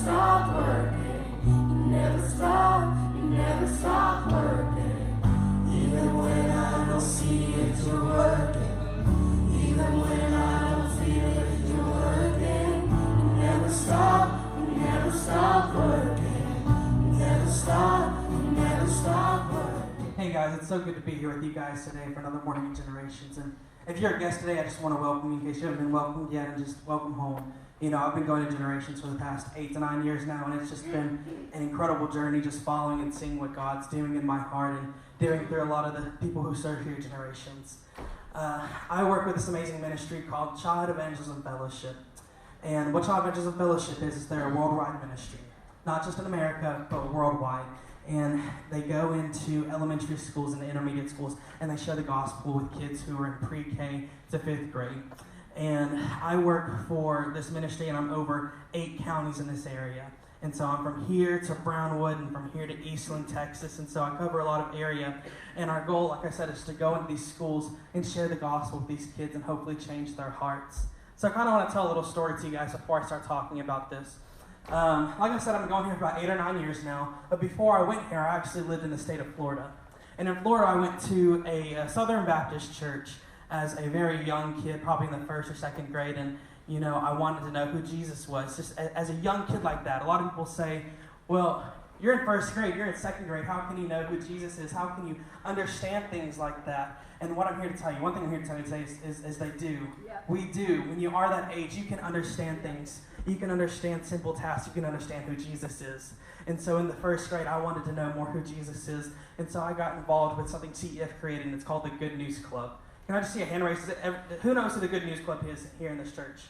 stop working. You never stop working. Even when I don't see it, you're working. Even when I don't feel it, you're working. You never stop working. You never stop working. Hey guys, it's so good to be here with you guys today for another Morning in Generations. And if you're a guest today, I just want to welcome you in case you haven't been welcomed yet, and just welcome home. You know, I've been going to Generations for the past 8 to 9 years now, and it's just been an incredible journey just following and seeing what God's doing in my heart and doing through a lot of the people who serve here at Generations. I work with this amazing ministry called Child Evangelism Fellowship. And what Child Evangelism Fellowship is they're a worldwide ministry. Not just in America, but worldwide. And they go into elementary schools and intermediate schools, and they share the gospel with kids who are in pre-K to 5th grade. And I work for this ministry, and I'm over 8 counties in this area. And so I'm from here to Brownwood, and from here to Eastland, Texas. And so I cover a lot of area. And our goal, like I said, is to go into these schools and share the gospel with these kids and hopefully change their hearts. So I kind of want to tell a little story to you guys before I start talking about this. Like I said, I've been going here for about 8 or 9 years now. But before I went here, I actually lived in the state of Florida. And in Florida, I went to a Southern Baptist church as a very young kid, probably in the 1st or 2nd grade. And you know, I wanted to know who Jesus was. Just as a young kid like that, a lot of people say, well, you're in 1st grade, you're in 2nd grade, how can you know who Jesus is? How can you understand things like that? And what I'm here to tell you, one thing I'm here to tell you today is they do. Yeah. We do. When you are that age, you can understand things. You can understand simple tasks. You can understand who Jesus is. And so in the 1st grade, I wanted to know more who Jesus is. And so I got involved with something CEF created, and it's called the Good News Club. Can I just see a hand raise? Who knows who the Good News Club is here in this church?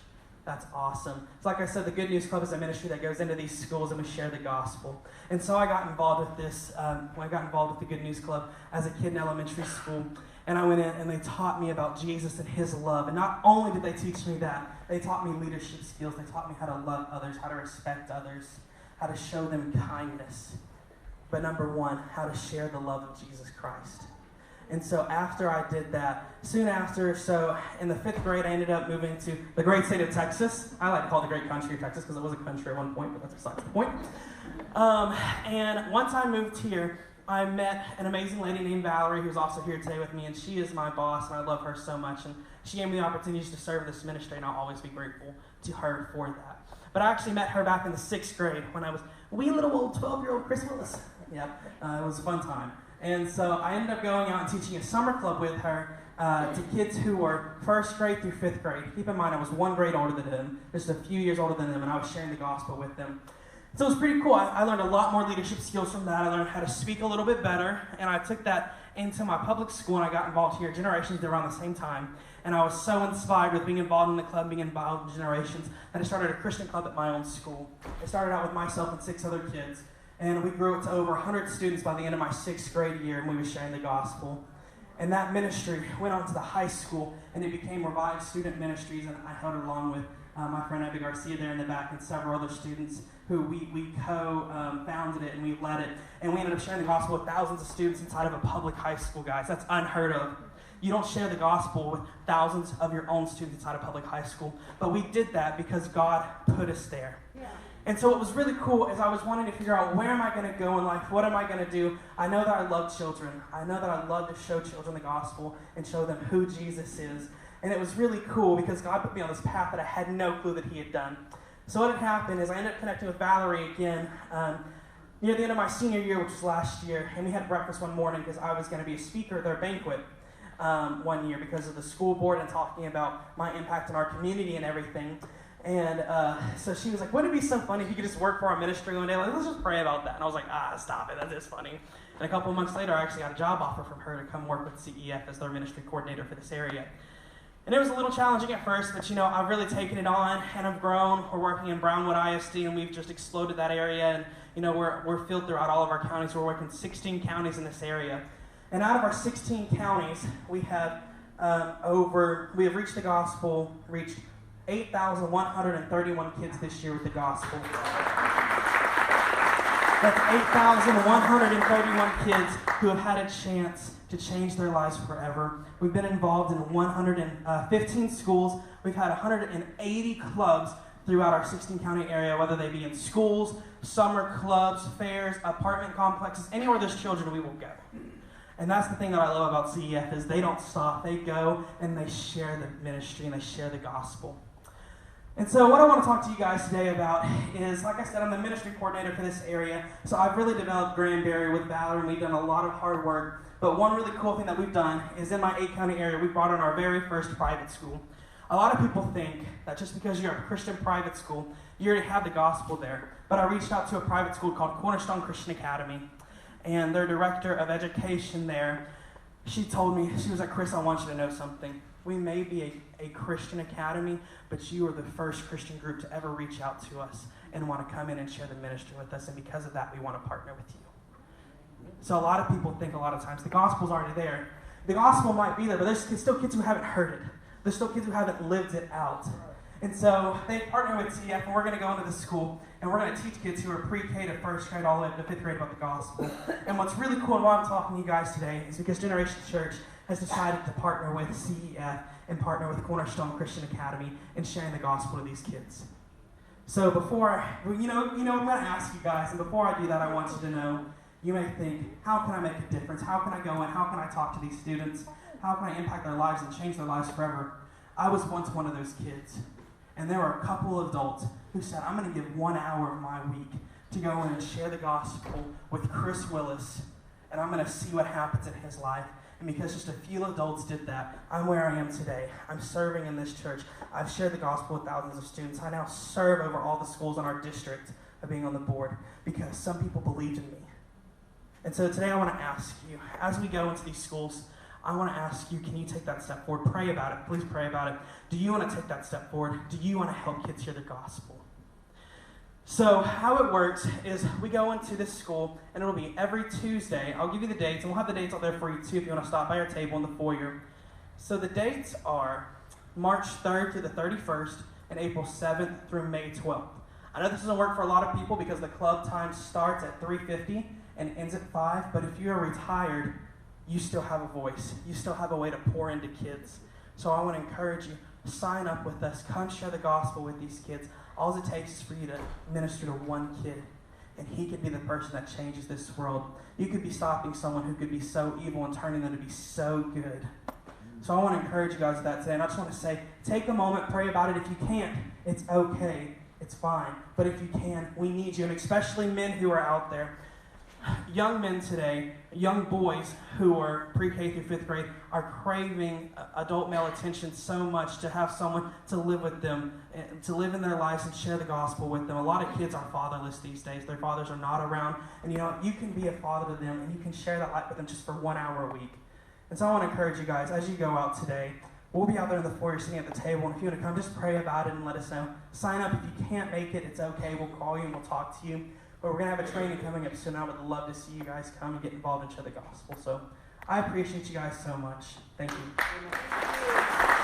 That's awesome. So like I said, the Good News Club is a ministry that goes into these schools and we share the gospel. And so I got involved with this, I got involved with the Good News Club as a kid in elementary school. And I went in and they taught me about Jesus and his love. And not only did they teach me that, they taught me leadership skills. They taught me how to love others, how to respect others, how to show them kindness. But number one, how to share the love of Jesus Christ. And so after I did that, soon after, so in the 5th grade, I ended up moving to the great state of Texas. I like to call it the great country of Texas because it was a country at one point, but that's besides the point. And once I moved here, I met an amazing lady named Valerie, who's also here today with me, and she is my boss, and I love her so much. And she gave me the opportunities to serve this ministry, and I'll always be grateful to her for that. But I actually met her back in the 6th grade when I was wee little old 12-year-old Chris Willis. Yep, it was a fun time. And so I ended up going out and teaching a summer club with her to kids who were 1st grade through 5th grade. Keep in mind, I was 1 grade older than them, just a few years older than them, and I was sharing the gospel with them. So it was pretty cool. I learned a lot more leadership skills from that. I learned how to speak a little bit better, and I took that into my public school, and I got involved here at Generations around the same time. And I was so inspired with being involved in the club, being involved in Generations, that I started a Christian club at my own school. I started out with myself and 6 other kids. And we grew it to over 100 students by the end of my 6th grade year, and we were sharing the gospel. And that ministry went on to the high school, and it became Revived Student Ministries, and I held it along with my friend Abby Garcia there in the back and several other students who we co-founded it, and we led it. And we ended up sharing the gospel with thousands of students inside of a public high school, guys. That's unheard of. You don't share the gospel with thousands of your own students inside a public high school. But we did that because God put us there. Yeah. And so what was really cool is I was wanting to figure out, where am I going to go in life? What am I going to do? I know that I love children. I know that I love to show children the gospel and show them who Jesus is. And it was really cool because God put me on this path that I had no clue that he had done. So what had happened is I ended up connecting with Valerie again near the end of my senior year, which was last year. And we had breakfast one morning because I was going to be a speaker at their banquet one year because of the school board and talking about my impact in our community and everything. And so she was like, wouldn't it be so funny if you could just work for our ministry one day? Like, let's just pray about that. And I was like, stop it. That is funny. And a couple of months later, I actually got a job offer from her to come work with CEF as their ministry coordinator for this area. And it was a little challenging at first, but you know, I've really taken it on and I've grown. We're working in Brownwood ISD, and we've just exploded that area. And you know, we're filled throughout all of our counties. We're working 16 counties in this area. And out of our 16 counties, we have reached the gospel, reached 8,131 kids this year with the gospel. That's 8,131 kids who have had a chance to change their lives forever. We've been involved in 115 schools. We've had 180 clubs throughout our 16-county area, whether they be in schools, summer clubs, fairs, apartment complexes, anywhere there's children, we will go. And that's the thing that I love about CEF is they don't stop. They go and they share the ministry and they share the gospel. And so what I want to talk to you guys today about is, like I said, I'm the ministry coordinator for this area. So I've really developed Granbury with Valerie, and we've done a lot of hard work. But one really cool thing that we've done is in my 8-county area, we brought in our very first private school. A lot of people think that just because you're a Christian private school, you already have the gospel there. But I reached out to a private school called Cornerstone Christian Academy, and their director of education there, she told me, she was like, Chris, I want you to know something. We may be a Christian academy, but you are the first Christian group to ever reach out to us and want to come in and share the ministry with us, and because of that, we want to partner with you. So a lot of people think a lot of times the gospel's already there. The gospel might be there, but there's still kids who haven't heard it. There's still kids who haven't lived it out. And so they partner with CF, and we're going to go into the school, and we're going to teach kids who are pre-K to first grade all the way up to 5th grade about the gospel. And what's really cool and why I'm talking to you guys today is because Generation Church has decided to partner with CEF and partner with Cornerstone Christian Academy in sharing the gospel to these kids. So before, I'm going to ask you guys, and before I do that, I want you to know, you may think, how can I make a difference? How can I go in? How can I talk to these students? How can I impact their lives and change their lives forever? I was once one of those kids. And there were a couple of adults who said, I'm going to give 1 hour of my week to go in and share the gospel with Chris Willis, and I'm going to see what happens in his life. And because just a few adults did that, I'm where I am today. I'm serving in this church. I've shared the gospel with thousands of students. I now serve over all the schools in our district of being on the board because some people believed in me. And so today I want to ask you, as we go into these schools, I want to ask you, can you take that step forward? Pray about it. Please pray about it. Do you want to take that step forward? Do you want to help kids hear the gospel? So how it works is we go into this school, and it'll be every Tuesday. I'll give you the dates, and we'll have the dates out there for you, too, if you want to stop by our table in the foyer. So the dates are March 3rd through the 31st and April 7th through May 12th. I know this doesn't work for a lot of people because the club time starts at 3:50 and ends at 5, but if you're retired, you still have a voice. You still have a way to pour into kids. So I want to encourage you, sign up with us. Come share the gospel with these kids. All it takes is for you to minister to one kid, and he could be the person that changes this world. You could be stopping someone who could be so evil and turning them to be so good. So I want to encourage you guys with that today, and I just want to say, take a moment, pray about it. If you can't, it's okay. It's fine. But if you can, we need you, and especially men who are out there. Young men today, young boys who are pre-K through 5th grade are craving adult male attention so much to have someone to live with them, to live in their lives and share the gospel with them. A lot of kids are fatherless these days. Their fathers are not around. And you can be a father to them and you can share that life with them just for 1 hour a week. And so I want to encourage you guys, as you go out today, we'll be out there in the foyer sitting at the table, and if you want to come, just pray about it and let us know. Sign up. If you can't make it, it's okay. We'll call you and we'll talk to you. But we're going to have a training coming up soon. I would love to see you guys come and get involved and share the gospel. So I appreciate you guys so much. Thank you.